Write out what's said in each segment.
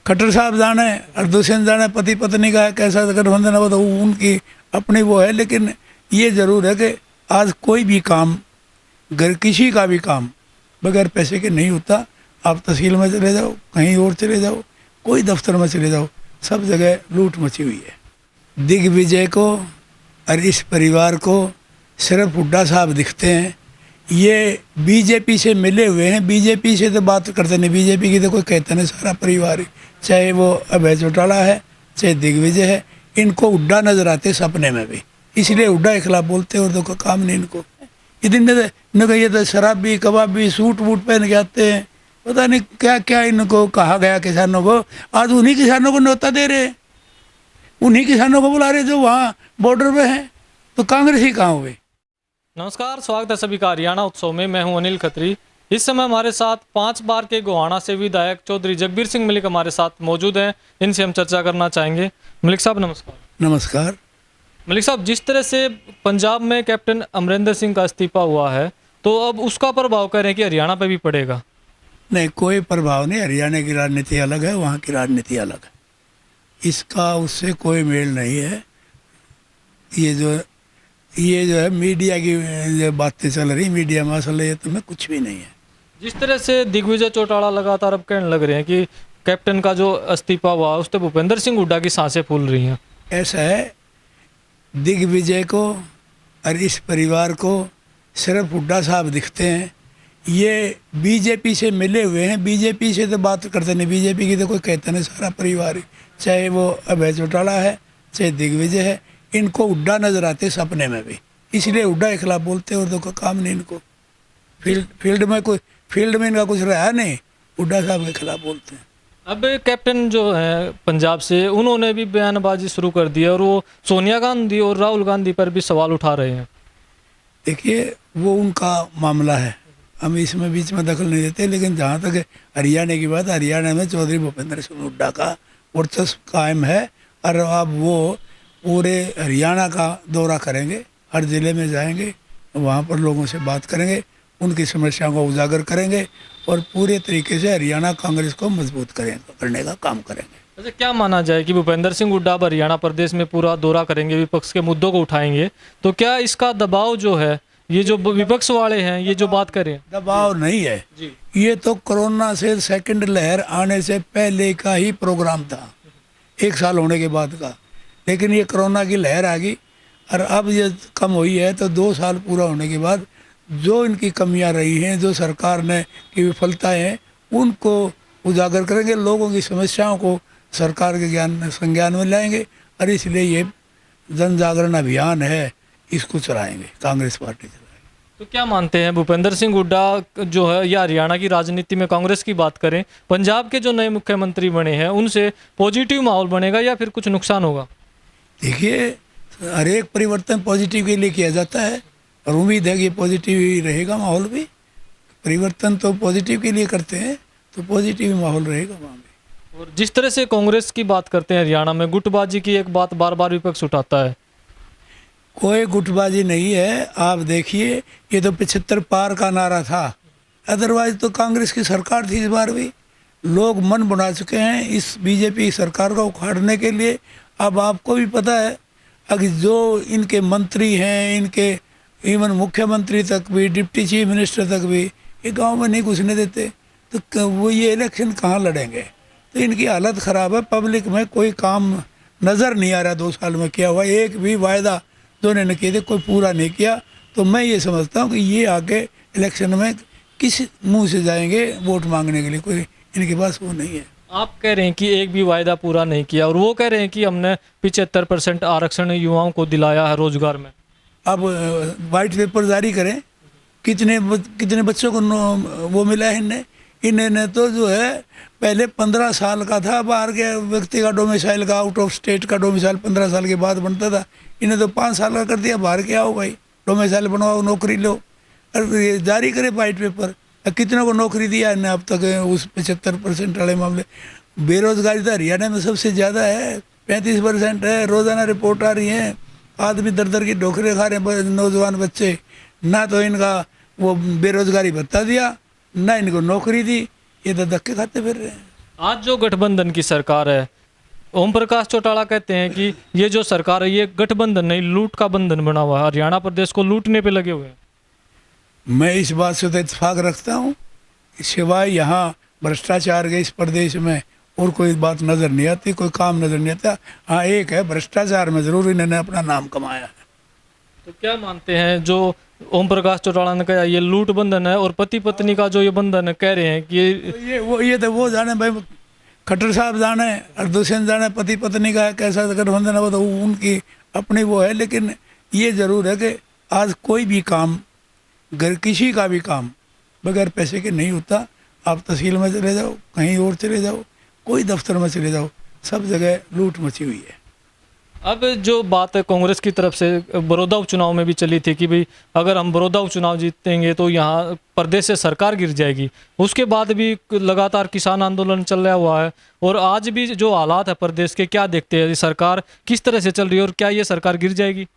खट्टर साहब जाने और दुष्यंत जाने पति पत्नी का कैसा गठबंधन है वो तो उनकी अपनी वो है, लेकिन ये ज़रूर है कि आज कोई भी काम, घर किसी का भी काम बगैर पैसे के नहीं होता। आप तहसील में चले जाओ, कहीं और चले जाओ, कोई दफ्तर में चले जाओ, सब जगह लूट मची हुई है। दिग्विजय को और इस परिवार को सिर्फ हुड्डा साहब दिखते हैं। ये बीजेपी से मिले हुए हैं, बीजेपी से तो बात करते नहीं, बीजेपी की तो कोई कहता नहीं, सारा परिवार, चाहे वो अभय चौटाला है चाहे दिग्विजय है, इनको हुड्डा नजर आते सपने में भी, इसलिए हुड्डा के खिलाफ बोलते हैं। और तो कोई काम नहीं इनको। इतने ये तो शराबी कबाबी सूट वूट पहन के आते हैं, पता नहीं क्या क्या इनको कहा गया किसानों को। आज उन्हीं किसानों को न्योता दे रहे, उन्हीं किसानों को बुला रहे जो वहाँ बॉर्डर पे हैं, तो कांग्रेस ही कहाँ हुए। नमस्कार, स्वागत है सभी का हरियाणा उत्सव में। मैं हूं अनिल खत्री। इस समय हमारे साथ 5 बार के गोहाना से विधायक चौधरी जगबीर सिंह मलिक हमारे साथ मौजूद हैं। इनसे हम चर्चा करना चाहेंगे। मलिक साहब नमस्कार। नमस्कार। मलिक साहब, जिस तरह से पंजाब में कैप्टन अमरिंदर सिंह का इस्तीफा हुआ है, तो अब उसका प्रभाव कह रहे हैं कि हरियाणा पे भी पड़ेगा। नहीं, कोई प्रभाव नहीं। हरियाणा की राजनीति अलग है, वहाँ की राजनीति अलग है, इसका उससे कोई मेल नहीं है। ये जो है मीडिया की जो बातें चल रही, मीडिया में असल ये तो में कुछ भी नहीं है। जिस तरह से दिग्विजय चौटाला लगातार अब कहने लग रहे हैं कि कैप्टन का जो इस्तीफा हुआ उससे भूपेंद्र सिंह हुड्डा की सांसें फूल रही हैं। ऐसा है, दिग्विजय को और इस परिवार को सिर्फ हुड्डा साहब दिखते हैं। ये बीजेपी से मिले हुए हैं, बीजेपी से तो बात करते नहीं, बीजेपी की तो कोई कहता नहीं, सारा परिवार, चाहे वो अभय चौटाला है चाहे दिग्विजय है, इनको हुड्डा नजर आते सपने में भी, इसलिए हुड्डा के खिलाफ बोलते हैं। और तो कोई काम नहीं इनको। फील्ड में इनका कुछ रहा नहीं, हुड्डा साहब के खिलाफ बोलते हैं। अब कैप्टन जो है पंजाब से, उन्होंने भी बयानबाजी शुरू कर दी है और वो सोनिया गांधी और राहुल गांधी पर भी सवाल उठा रहे हैं। देखिए, वो उनका मामला है, हम इसमें बीच में दखल नहीं देते। लेकिन जहाँ तक हरियाणा की बात, हरियाणा में चौधरी भूपेंद्र सिंह हुड्डा का वर्चस्व कायम है। और अब वो पूरे हरियाणा का दौरा करेंगे, हर ज़िले में जाएंगे, वहाँ पर लोगों से बात करेंगे, उनकी समस्याओं को उजागर करेंगे और पूरे तरीके से हरियाणा कांग्रेस को मजबूत करने का काम करेंगे। वैसे क्या माना जाए कि भूपेंद्र सिंह हुड्डा अब हरियाणा प्रदेश में पूरा दौरा करेंगे, विपक्ष के मुद्दों को उठाएंगे, तो क्या इसका दबाव जो है, ये जो विपक्ष वाले हैं ये जो बात करें, दबाव नहीं है जी। ये तो कोरोना से सेकंड लहर आने से पहले का ही प्रोग्राम था, 1 साल होने के बाद का। लेकिन ये कोरोना की लहर आ गई और अब ये कम हुई है, तो 2 साल पूरा होने के बाद जो इनकी कमियां रही हैं, जो सरकार ने की विफलताएं हैं, उनको उजागर करेंगे, लोगों की समस्याओं को सरकार के संज्ञान में लाएंगे। और इसलिए ये जन जागरण अभियान है, इसको चलाएंगे, कांग्रेस पार्टी चलाएंगे। तो क्या मानते हैं भूपेंद्र सिंह हुड्डा जो है, या हरियाणा की राजनीति में कांग्रेस की बात करें, पंजाब के जो नए मुख्यमंत्री बने हैं उनसे पॉजिटिव माहौल बनेगा या फिर कुछ नुकसान होगा? देखिए, हर एक परिवर्तन पॉजिटिव के लिए किया जाता है और उम्मीद है कि पॉजिटिव ही रहेगा माहौल भी। परिवर्तन तो पॉजिटिव के लिए करते हैं, तो पॉजिटिव माहौल रहेगा वहाँ भी। और जिस तरह से कांग्रेस की बात करते हैं हरियाणा में, गुटबाजी की एक बात बार बार विपक्ष उठाता है। कोई गुटबाजी नहीं है। आप देखिए, ये तो 75 पार का नारा था, अदरवाइज तो कांग्रेस की सरकार थी। इस बार भी लोग मन बना चुके हैं इस बीजेपी सरकार को उखाड़ने के लिए। अब आपको भी पता है, अगर जो इनके मंत्री हैं, इनके इवन मुख्यमंत्री तक भी, डिप्टी चीफ मिनिस्टर तक भी, ये गांव में नहीं घुसने देते, तो वो ये इलेक्शन कहाँ लड़ेंगे? तो इनकी हालत ख़राब है। पब्लिक में कोई काम नज़र नहीं आ रहा 2 साल में किया हुआ। एक भी वायदा जो इन्होंने किए थे कोई पूरा नहीं किया। तो मैं ये समझता हूँ कि ये आगे इलेक्शन में किस मुंह से जाएंगे वोट मांगने के लिए, कोई इनके पास वो नहीं है। आप कह रहे हैं कि एक भी वायदा पूरा नहीं किया, और वो कह रहे हैं कि हमने 75% आरक्षण युवाओं को दिलाया है रोजगार में। अब वाइट पेपर जारी करें, कितने बच्चों को वो मिला है इन्हें तो जो है पहले 15 साल का था बाहर के व्यक्ति का डोमिसाइल का, आउट ऑफ स्टेट का डोमिसाइल 15 साल के बाद बनता था। इन्हें तो 5 साल का कर दिया। बाहर के आओ भाई, डोमिसाइल बनवाओ, नौकरी लो, और ये जारी करे वाइट पेपर। कितनों को नौकरी दिया इन्हें अब तक? उस 75% वाले मामले। बेरोजगारी तो हरियाणा में सबसे ज़्यादा है, 35% है। रोज़ाना रिपोर्ट आ रही है, आदमी दर की डोकरे खा रहे हैं नौजवान बच्चे। ना तो इनका वो बेरोजगारी भत्ता दिया, ना इनको नौकरी दी, ये तो धक्के खाते फिर रहे हैं। आज जो गठबंधन की सरकार है, ओम प्रकाश चौटाला कहते हैं कि ये जो सरकार है ये गठबंधन नहीं लूट का बंधन बना हुआ है, हरियाणा प्रदेश को लूटने पे लगे हुए हैं। मैं इस बात से तो इत्तेफाक रखता हूँ, सिवाय यहाँ भ्रष्टाचार के इस प्रदेश में और कोई बात नज़र नहीं आती, कोई काम नज़र नहीं आता। हाँ, एक है, भ्रष्टाचार में ज़रूर इन्होंने अपना नाम कमाया है। तो क्या मानते हैं जो ओम प्रकाश चौटाला ने कहा ये लूट बंधन है, और पति पत्नी का जो ये बंधन है कह रहे हैं कि ये तो वो जाने भाई, खट्टर साहब जाने और दुष्यंत जाने पति पत्नी का कैसा गठबंधन है, वो तो उनकी अपनी वो है। लेकिन ये ज़रूर है कि आज कोई भी काम, घर किसी का भी काम बगैर पैसे के नहीं होता। आप तहसील में चले जाओ, कहीं और चले जाओ, कोई दफ्तर में चले जाओ, सब जगह लूट मची हुई है। अब जो बात है कांग्रेस की तरफ से बड़ौदा उपचुनाव में भी चली थी कि भाई अगर हम बड़ौदा उपचुनाव जीतेंगे तो यहाँ प्रदेश से सरकार गिर जाएगी। उसके बाद भी लगातार किसान आंदोलन चल रहा हुआ है, और आज भी जो हालात है प्रदेश के, क्या देखते हैं सरकार किस तरह से चल रही है और क्या ये सरकार गिर जाएगी?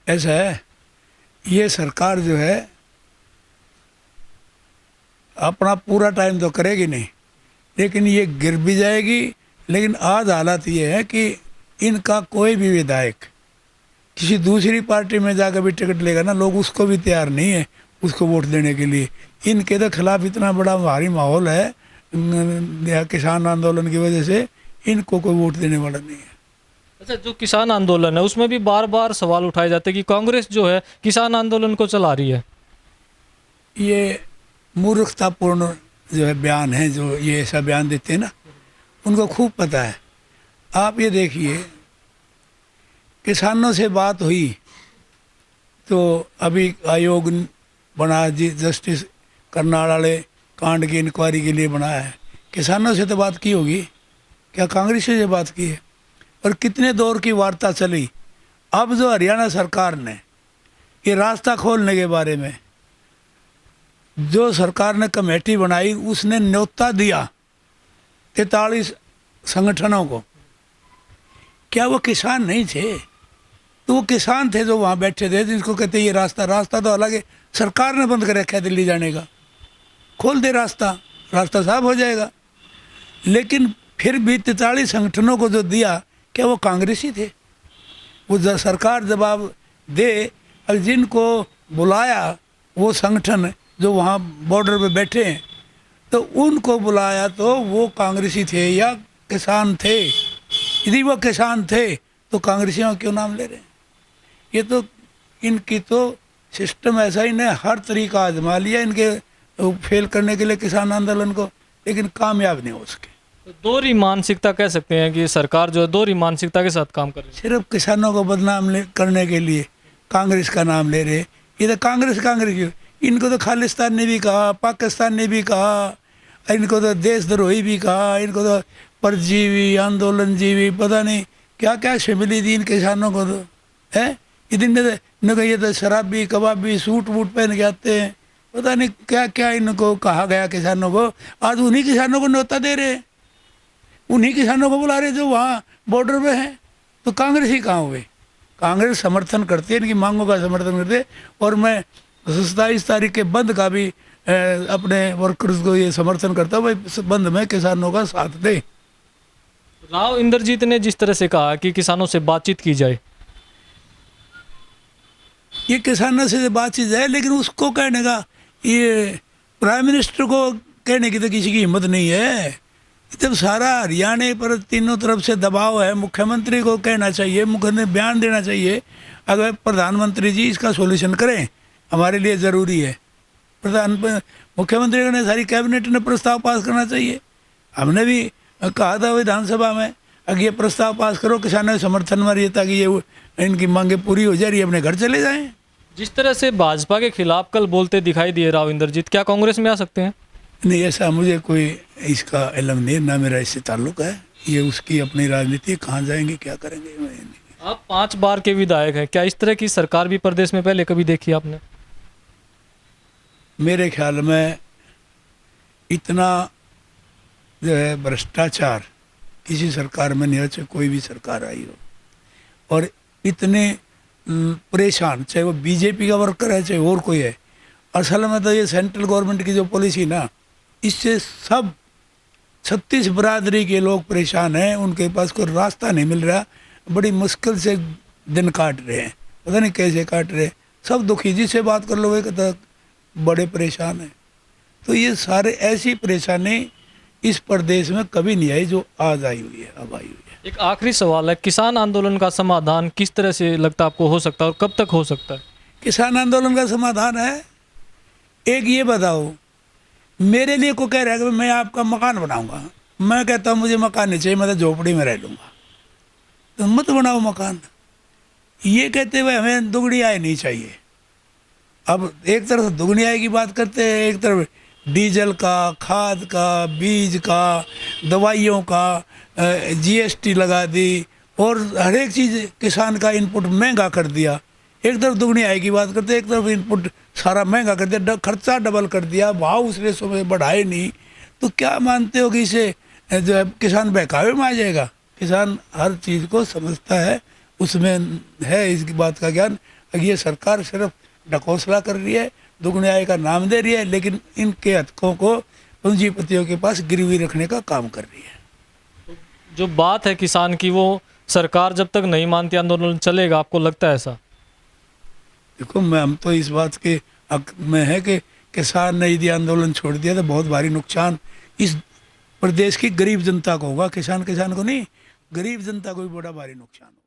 ऐसा है, ये सरकार जो है अपना पूरा टाइम तो करेगी नहीं, लेकिन ये गिर भी जाएगी। लेकिन आज हालात ये है कि इनका कोई भी विधायक किसी दूसरी पार्टी में जाकर भी टिकट लेगा ना, लोग उसको भी तैयार नहीं है उसको वोट देने के लिए। इनके तो खिलाफ इतना बड़ा भारी माहौल है किसान आंदोलन की वजह से, इनको कोई वोट देने वाला नहीं है। अच्छा, जो किसान आंदोलन है उसमें भी बार बार सवाल उठाए जाते हैं कि कांग्रेस जो है किसान आंदोलन को चला रही है। ये मूर्खतापूर्ण जो है बयान है, जो ये ऐसा बयान देते हैं ना, उनको खूब पता है। आप ये देखिए, किसानों से बात हुई तो अभी आयोग बना जी, जस्टिस करनाल वाले कांड की इंक्वायरी के लिए बनाया है। किसानों से तो बात की होगी, क्या कांग्रेस से बात की है? और कितने दौर की वार्ता चली। अब जो हरियाणा सरकार ने ये रास्ता खोलने के बारे में जो सरकार ने कमेटी बनाई, उसने न्योता दिया 43 संगठनों को। क्या वो किसान नहीं थे? तो वो किसान थे जो वहाँ बैठे थे, जिसको कहते ये रास्ता तो अलग है, सरकार ने बंद कर रखा है दिल्ली जाने का। खोल दे रास्ता साफ हो जाएगा। लेकिन फिर भी 43 संगठनों को जो दिया, क्या वो कांग्रेसी थे? वो सरकार जवाब दे। और जिनको बुलाया वो संगठन जो वहाँ बॉर्डर पे बैठे हैं, तो उनको बुलाया तो वो कांग्रेसी थे या किसान थे? यदि वो किसान थे तो कांग्रेसियों क्यों नाम ले रहे हैं? ये तो इनकी तो सिस्टम ऐसा ही ने हर तरीका आजमा लिया इनके फेल करने के लिए किसान आंदोलन को, लेकिन कामयाब नहीं हो सके। तो दोहरी मानसिकता कह सकते हैं कि सरकार जो है दोहरी मानसिकता के साथ काम कर रही है। सिर्फ किसानों को बदनाम करने के लिए कांग्रेस का नाम ले रहे। ये तो कांग्रेस इनको तो खालिस्तान ने भी कहा, पाकिस्तान ने भी कहा, इनको तो देशद्रोही भी कहा, इनको तो परजीवी, आंदोलन जीवी, पता नहीं क्या क्या शिमली दी इन किसानों को। तो है इनको ये तो शराबी कबाबी सूट वूट पहन के आते हैं, पता नहीं क्या क्या इनको कहा गया किसानों को। आज उन्हीं किसानों को न्योता दे रहे, उन्हीं किसानों को बुला रहे जो वहाँ बॉर्डर पे हैं। तो कांग्रेस ही कहाँ हुए? कांग्रेस समर्थन करती है, इनकी मांगों का समर्थन करते है। और मैं 27 तारीख के बंद का भी अपने वर्कर्स को ये समर्थन करता हूँ, भाई बंद में किसानों का साथ दे। राव इंद्रजीत ने जिस तरह से कहा कि किसानों से बातचीत की जाए, ये किसानों से बातचीत है, लेकिन उसको कहने का, ये प्राइम मिनिस्टर को कहने की तो किसी की हिम्मत नहीं है। जब सारा हरियाणा पर तीनों तरफ से दबाव है, मुख्यमंत्री को कहना चाहिए, मुख्यमंत्री बयान देना चाहिए, अगर प्रधानमंत्री जी इसका सॉल्यूशन करें, हमारे लिए ज़रूरी है। मुख्यमंत्री ने सारी कैबिनेट ने प्रस्ताव पास करना चाहिए। हमने भी कहा था विधानसभा में, अगर ये प्रस्ताव पास करो किसानों के समर्थन में रहिए, ताकि ये इनकी मांगे पूरी हो जाए, अपने घर चले जाएं। जिस तरह से भाजपा के खिलाफ कल बोलते दिखाई दिए राव इंद्रजीत, क्या कांग्रेस में आ सकते हैं? नहीं, ऐसा मुझे कोई इसका इल्म नहीं, ना मेरा इससे ताल्लुक है। ये उसकी अपनी राजनीति, कहाँ जाएंगे क्या करेंगे मैं नहीं। आप 5 बार के विधायक हैं, क्या इस तरह की सरकार भी प्रदेश में पहले कभी देखी आपने? मेरे ख्याल में इतना जो है भ्रष्टाचार किसी सरकार में नहीं है, चाहे कोई भी सरकार आई हो। और इतने परेशान, चाहे वो बीजेपी का वर्कर है चाहे और कोई है। असल में तो ये सेंट्रल गवर्नमेंट की जो पॉलिसी ना, इससे सब 36 बरादरी के लोग परेशान हैं, उनके पास कोई रास्ता नहीं मिल रहा, बड़ी मुश्किल से दिन काट रहे हैं, पता नहीं कैसे काट रहे हैं। सब दुखी, जिससे बात कर लो वो कहता बड़े परेशान हैं। तो ये सारे ऐसी परेशानी इस प्रदेश में कभी नहीं आई जो आज आई हुई है, अब आई हुई है। एक आखिरी सवाल है, किसान आंदोलन का समाधान किस तरह से लगता है आपको हो सकता है और कब तक हो सकता है? किसान आंदोलन का समाधान है, एक ये बताओ, मेरे लिए को कह रहा है कि मैं आपका मकान बनाऊंगा, मैं कहता हूँ मुझे मकान नहीं चाहिए, मैं तो झोपड़ी में रह लूँगा, तो मत बनाओ मकान। ये कहते हुए हमें दुगनी आय नहीं चाहिए। अब एक तरफ दुगनी आय की बात करते हैं, एक तरफ डीजल का, खाद का, बीज का, दवाइयों का जीएसटी लगा दी और हर एक चीज़ किसान का इनपुट महंगा कर दिया। एक तरफ दुगनी आय की बात करते हैं, एक तरफ इनपुट सारा महंगा कर दिया, खर्चा डबल कर दिया, भाव उस रेसों में बढ़ाए नहीं। तो क्या मानते हो कि इसे जो है किसान बहकावे में आ जाएगा? किसान हर चीज़ को समझता है, उसमें है इसकी बात का ज्ञान। ये सरकार सिर्फ ढकोसला कर रही है, दुगनी आय का नाम दे रही है, लेकिन इनके हथकों को पूंजीपतियों के पास गिरवी रखने का काम कर रही है। जो बात है किसान की, वो सरकार जब तक नहीं मानती आंदोलन चलेगा, आपको लगता है ऐसा? देखो, हम तो इस बात के हक में है कि किसान ने यदि आंदोलन छोड़ दिया तो बहुत भारी नुकसान इस प्रदेश की गरीब जनता को होगा। किसान को नहीं, गरीब जनता को भी बड़ा भारी नुकसान होगा।